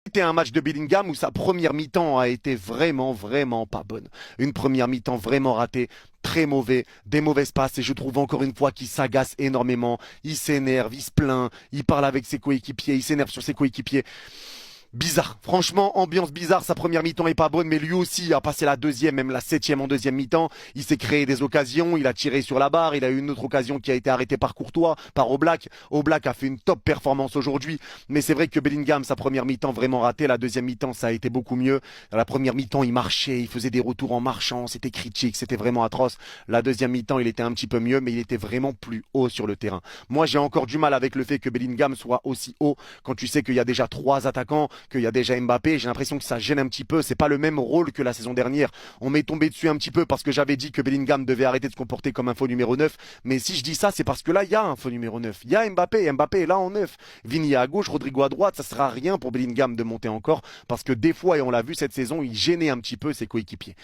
C'était un match de Bellingham où sa première mi-temps a été vraiment pas bonne. Une première mi-temps vraiment ratée, très mauvais, des mauvaises passes et je trouve encore une fois qu'il s'agace énormément. Il s'énerve, il se plaint, il parle avec ses coéquipiers, il s'énerve sur ses coéquipiers. Bizarre, franchement, ambiance bizarre. Sa première mi-temps est pas bonne, mais lui aussi a passé la deuxième, même la septième en deuxième mi-temps. Il s'est créé des occasions, il a tiré sur la barre, il a eu une autre occasion qui a été arrêtée par Courtois, par Oblak. Oblak a fait une top performance aujourd'hui, mais c'est vrai que Bellingham, sa première mi-temps vraiment ratée. La deuxième mi-temps, ça a été beaucoup mieux. Dans la première mi-temps, il marchait, il faisait des retours en marchant, c'était critique, c'était vraiment atroce. La deuxième mi-temps, il était un petit peu mieux, mais il était vraiment plus haut sur le terrain. Moi, j'ai encore du mal avec le fait que Bellingham soit aussi haut quand tu sais qu'il y a déjà trois attaquants, qu'il y a déjà Mbappé. J'ai l'impression que ça gêne un petit peu. C'est pas le même rôle que la saison dernière. On m'est tombé dessus un petit peu parce que j'avais dit que Bellingham devait arrêter de se comporter comme un faux numéro 9. Mais si je dis ça, c'est parce que là, il y a un faux numéro 9. Il y a Mbappé. Mbappé est là en 9. Vini à gauche, Rodrigo à droite. Ça sera rien pour Bellingham de monter encore parce que des fois, et on l'a vu cette saison, il gênait un petit peu ses coéquipiers.